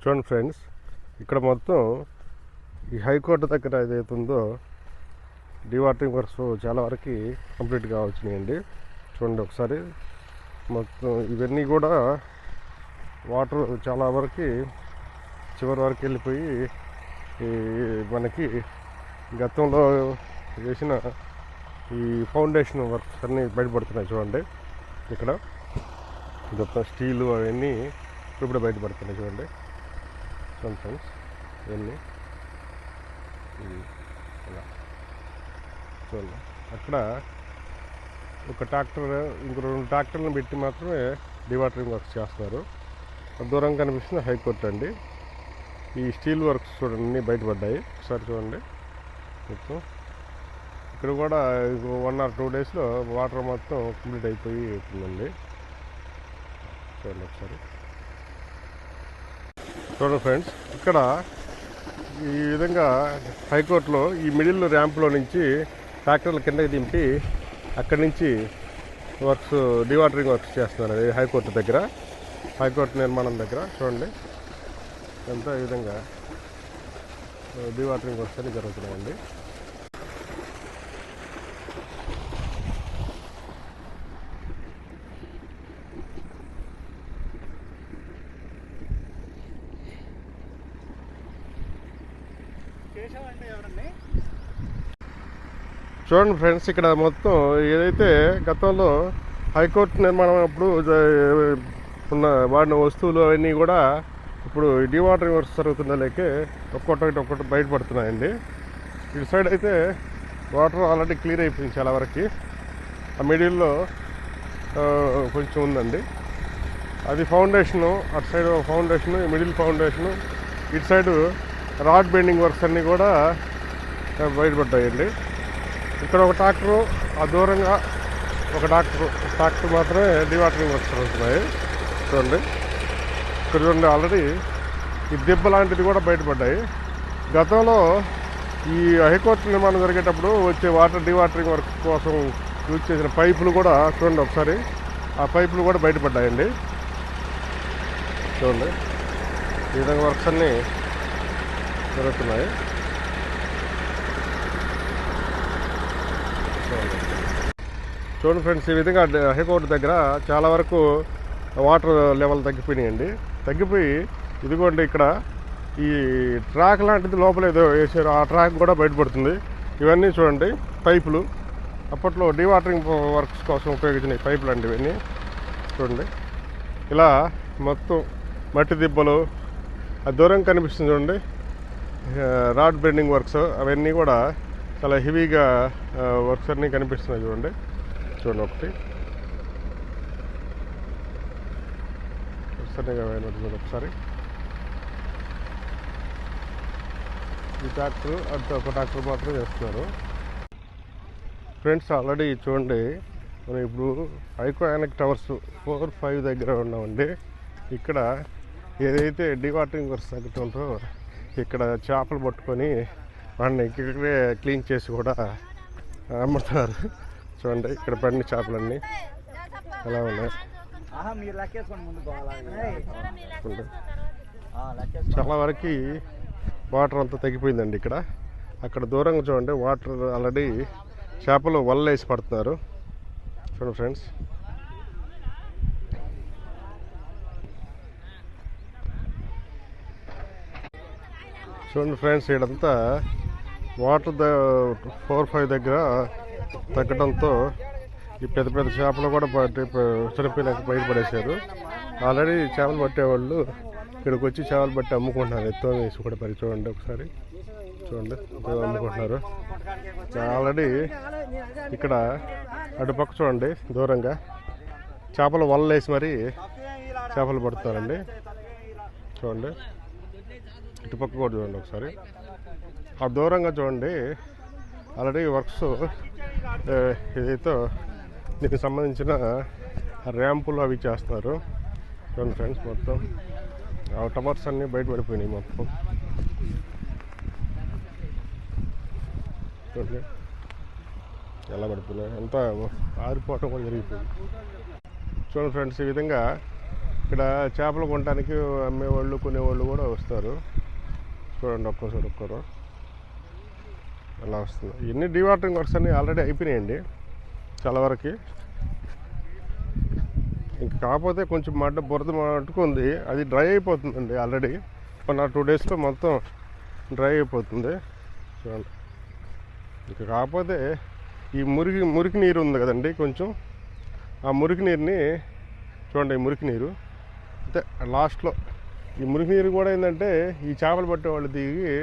చూడండి ఫ్రెండ్స్, ఇక్కడ మొత్తం ఈ హైకోర్టు దగ్గర ఏదైతే ఉందో డివాటరింగ్ వర్క్స్ చాలా వరకు కంప్లీట్గా వచ్చినాయండి. చూడండి ఒకసారి, మొత్తం ఇవన్నీ కూడా వాటర్ చాలా వరకు చివరి వరకు వెళ్ళిపోయి మనకి గతంలో వేసిన ఈ ఫౌండేషన్ వర్క్స్ అన్నీ బయటపడుతున్నాయి. చూడండి ఇక్కడ మొత్తం స్టీలు అవన్నీ ఇప్పుడు బయటపడుతున్నాయి. చూడండి ఫ్రెండ్స్, ఇవన్నీ ఇలా చూడండి. అక్కడ ఒక ట్రాక్టర్, ఇంకో 2 ట్రాక్టర్లను పెట్టి మాత్రమే డివాటరింగ్ వర్క్స్ చేస్తున్నారు. దూరం కనిపిస్తుంది హైకోర్టు అండి. ఈ స్టీల్ వర్క్స్ చూడండి బయటపడ్డాయి. ఒకసారి చూడండి, మొత్తం ఇక్కడ కూడా 1 or 2 daysలో వాటర్ మొత్తం కంప్లీట్ అయిపోయి ఉంటుందండి. చూడండి ఒకసారి. చూడండి ఫ్రెండ్స్, ఇక్కడ ఈ విధంగా హైకోర్టులో ఈ మిడిల్ ర్యాంప్లో నుంచి ట్రాక్టర్ల కిందకి దింపి అక్కడి నుంచి వర్క్స్ డివాటరింగ్ వర్క్స్ చేస్తున్నారు హైకోర్టు దగ్గర, హైకోర్టు నిర్మాణం దగ్గర. చూడండి ఎంత ఈ విధంగా డివాటరింగ్ వర్క్స్ అని జరుగుతున్నాయండి. చూడండి ఫ్రెండ్స్, ఇక్కడ మొత్తం ఏదైతే గతంలో హైకోర్టు నిర్మాణం అప్పుడు వాడిన వస్తువులు అవన్నీ కూడా ఇప్పుడు డివాటరింగ్ వర్క్స్ జరుగుతుందా లేక ఒక్కొక్కటి బయటపడుతున్నాయండి. ఇటు సైడ్ అయితే వాటర్ ఆల్రెడీ క్లియర్ అయిపోయింది చాలా వరకు. ఆ మిడిల్లో కొంచెం ఉందండి, అది ఫౌండేషను. అటు సైడ్ ఫౌండేషను, మిడిల్ ఫౌండేషను, ఇటు సైడు రాడ్ బెండింగ్ వర్క్స్ అన్నీ కూడా బయటపడ్డాయండి. ఇక్కడ ఒక ట్రాక్టరు, ఆ దూరంగా ఒక ట్రాక్టర్ మాత్రమే డివాటరింగ్ వర్క్స్ జరుగుతున్నాయి. చూడండి ఇక్కడ చూడండి, ఆల్రెడీ ఈ దెబ్బ లాంటిది కూడా బయటపడ్డాయి. గతంలో ఈ హైకోర్టు నిర్మాణం జరిగేటప్పుడు వచ్చే వాటర్ డివాటరింగ్ వర్క్ కోసం యూజ్ చేసిన పైపులు కూడా చూడండి ఒకసారి, ఆ పైపులు కూడా బయటపడ్డాయండి. చూడండి ఈ విధంగా వర్క్స్ అన్నీ జరుగుతున్నాయి. చూడండి ఫ్రెండ్స్, ఈ విధంగా హైకోర్టు దగ్గర చాలా వరకు వాటర్ లెవెల్ తగ్గిపోయినాయండి. తగ్గిపోయి ఇదిగోండి ఇక్కడ ఈ ట్రాక్ లాంటిది లోపల ఏదో వేసారు, ఆ ట్రాక్ కూడా బయటపడుతుంది. ఇవన్నీ చూడండి పైపులు, అప్పట్లో డివాటరింగ్ వర్క్స్ కోసం ఉపయోగించిన పైపులు అండి ఇవన్నీ. చూడండి ఇలా మొత్తం మట్టి దిబ్బలు, ఆ దూరం కనిపిస్తుంది చూడండి రాడ్ బెండింగ్ వర్క్స్, అవన్నీ కూడా చాలా హెవీగా వర్క్స్ అన్నీ కనిపిస్తున్నాయి. చూడండి ఒకటి ఒకసారి ఈ ట్రాక్టర్ అటు ఒక ట్రాక్టర్ మాత్రం చేస్తున్నారు ఫ్రెండ్స్. ఆల్రెడీ చూడండి మనం ఇప్పుడు ఐకానిక్ టవర్స్ 4, 5 దగ్గర ఉన్నామండి. ఇక్కడ ఏదైతే డివాటరింగ్ వర్క్స్ తగ్గుతుంటో ఇక్కడ చేపలు పట్టుకొని వాడిని ఇక్కడే క్లీన్ చేసి కూడా అమ్ముతున్నారు. చూడండి ఇక్కడ పడిన చేపలన్నీ ఎలా ఉన్నాయి. చాలా వరకు వాటర్ అంతా తగ్గిపోయిందండి ఇక్కడ. అక్కడ దూరంగా చూడండి వాటర్ ఆల్రెడీ చేపలు వలలు వేసి పడుతున్నారు. చూడండి ఫ్రెండ్స్, ఇదంతా వాటర్ 4, 5 దగ్గర తగ్గడంతో ఈ పెద్ద పెద్ద చేపలు కూడా చనిపోయినాక బయటపడేశారు. ఆల్రెడీ చేపలు పట్టేవాళ్ళు ఇక్కడికి వచ్చి చేపలు పట్టి అమ్ముకుంటున్నారు. ఎత్తున వేసి కూడా చూడండి ఒకసారి, చూడండి అమ్ముకుంటున్నారు. ఆల్రెడీ ఇక్కడ అటుపక్క చూడండి దూరంగా చేపలు వలలు వేసి మరీ చేపలు పడుతున్నారండి. చూడండి ఇటుపక్క కూడా చూడండి ఒకసారి, ఆ దూరంగా చూడండి ఆల్రెడీ వర్క్స్ ఏదైతే దీనికి సంబంధించిన ర్యాంపులు అవి చేస్తున్నారు. చూడండి ఫ్రెండ్స్, మొత్తం ఆ టవర్స్ అన్నీ బయటపడిపోయినాయి మొత్తం. చూడండి ఎలా పడిపోయినాయి, అంతా ఆరిపోవటం కూడా జరిగిపోయింది. చూడండి ఫ్రెండ్స్, ఈ విధంగా ఇక్కడ చేపలు కొనడానికి అమ్మేవాళ్ళు కొనేవాళ్ళు కూడా వస్తారు. చూడండి ఒక్కరు అలా వస్తుంది. ఇవన్నీ డీవాటరింగ్ వర్క్స్ అన్నీ ఆల్రెడీ అయిపోయినాయండి చాలా వరకు. ఇంక కాకపోతే కొంచెం బురద మట్టుకుంది, అది డ్రై అయిపోతుందండి ఆల్రెడీ. నా 2 డేస్లో మొత్తం డ్రై అయిపోతుంది. చూడండి ఇంక కాకపోతే ఈ మురికి నీరు ఉంది కదండి కొంచెం, ఆ మురికి నీరుని చూడండి. ఈ మురికి నీరు అంటే లాస్ట్లో ఈ మురికి నీరు కూడా ఏంటంటే ఈ చేపలు పట్టే వాళ్ళు దిగి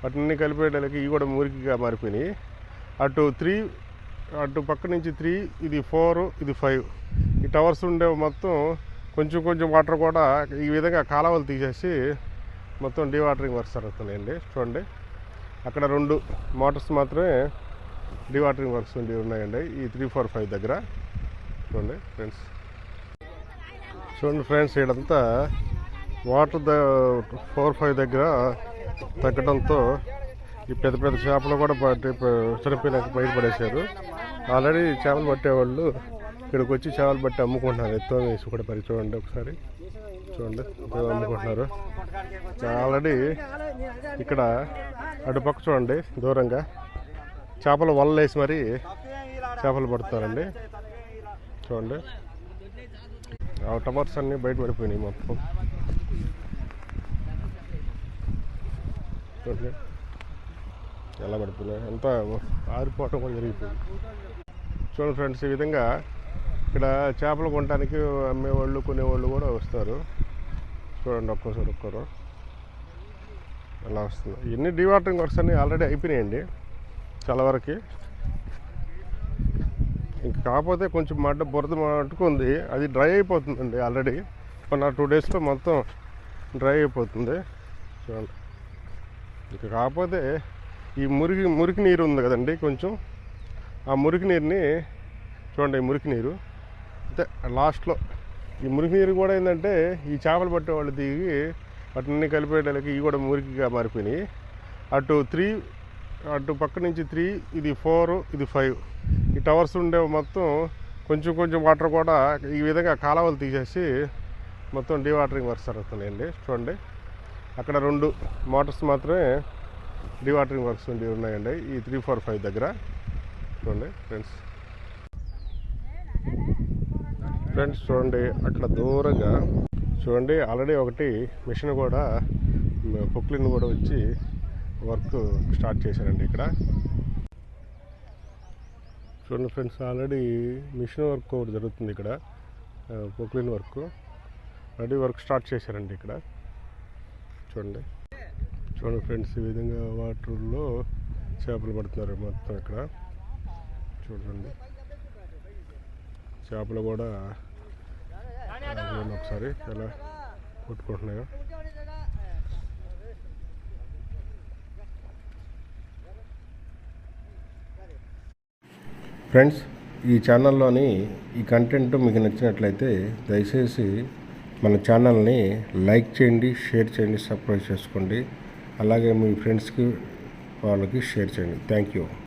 వాటిని కలిపేయడానికి ఇవి కూడా మురికిగా మారిపోయినాయి. అటు పక్క నుంచి 3, ఇది 4, ఇది 5 ఈ టవర్స్ ఉండే మొత్తం కొంచెం వాటర్ కూడా ఈ విధంగా కాలువలు తీసేసి మొత్తం డీవాటరింగ్ వర్క్స్ జరుగుతున్నాయండి. చూడండి అక్కడ 2 మోటార్స్ మాత్రమే డీవాటరింగ్ వర్క్స్ ఉన్నాయండి ఈ 3, 4, 5 దగ్గర. చూడండి ఫ్రెండ్స్ ఇదంతా వాటర్ 4, 5 దగ్గర తగ్గడంతో ఈ పెద్ద చేపలు కూడా చనిపోయినాక బయటపడేశారు. ఆల్రెడీ చేపలు పట్టేవాళ్ళు ఇక్కడికి వచ్చి చేపలు పట్టి అమ్ముకుంటున్నారు. ఎత్తో వేసి కూడా చూడండి ఒకసారి చూడండి అమ్ముకుంటున్నారు. ఆల్రెడీ ఇక్కడ అటుపక్క చూడండి దూరంగా చేపలు వలలు వేసి మరీ చేపలు పడుతున్నారండి. చూడండి ఆ టవర్స్ అన్నీ బయట పడిపోయినాయి మొత్తం. చూడండి ఎలా పడిపోయినాయి, అంతా ఆరిపోవటం కూడా జరిగిపోయింది. చూడండి ఫ్రెండ్స్ ఈ విధంగా ఇక్కడ చేపలు కొనడానికి అమ్మేవాళ్ళు కొనేవాళ్ళు కూడా వస్తారు. చూడండి ఒక్కరు అలా వస్తుంది. ఇవన్నీ డీవాటరింగ్ వర్క్స్ అన్నీ ఆల్రెడీ అయిపోయినాయండి చాలా వరకు. ఇంక కాకపోతే కొంచెం బురద మట్టుకుంది, అది డ్రై అయిపోతుందండి ఆల్రెడీ. నా 2 డేస్లో మొత్తం డ్రై అయిపోతుంది. చూడండి ఇంక కాకపోతే ఈ మురికి నీరు ఉంది కదండి కొంచెం, ఆ మురికి నీరుని చూడండి. ఈ మురికి నీరు అంటే లాస్ట్లో ఈ మురికి నీరు కూడా ఏంటంటే ఈ చేపలు పట్టే వాళ్ళు దిగి వాటిని కలిపేయడానికి ఇవి కూడా మురికిగా మారిపోయినాయి. అటు పక్క నుంచి 3, ఇది 4, ఇది 5 ఈ టవర్స్ ఉండే మొత్తం కొంచెం వాటర్ కూడా ఈ విధంగా కాలువలు తీసేసి మొత్తం డీవాటరింగ్ వర్క్స్ జరుగుతున్నాయండి. చూడండి అక్కడ 2 మోటార్స్ మాత్రమే డీవాటరింగ్ వర్క్స్ ఉన్నాయండి ఈ 3, 4, 5 దగ్గర. చూడండి ఫ్రెండ్స్ చూడండి అట్లా దూరంగా చూడండి ఆల్రెడీ ఒకటి మిషన్ కూడా పొక్లిన్ కూడా వచ్చి వర్క్ స్టార్ట్ చేశారండి ఇక్కడ. చూడండి ఫ్రెండ్స్ ఆల్రెడీ మిషన్ వర్క్ ఒకటి జరుగుతుంది ఇక్కడ, పొక్లిన్ వర్క్ ఆల్రెడీ వర్క్ స్టార్ట్ చేశారండి ఇక్కడ. చూడండి ఫ్రెండ్స్ ఈ విధంగా వాటర్లో చేపలు పడుతున్నారు మొత్తం ఇక్కడ. చూడండి చేపలు కూడా ఒకసారి ఎలా కొట్టుకుంటున్నాయో. ఫ్రెండ్స్ ఈ ఛానల్లోని ఈ కంటెంట్ మీకు నచ్చినట్లయితే దయచేసి మన ఛానల్ని లైక్ చేయండి, షేర్ చేయండి, సబ్స్క్రైబ్ చేసుకోండి. అలాగే మీ ఫ్రెండ్స్కి వాళ్ళకి షేర్ చేయండి. Thank you.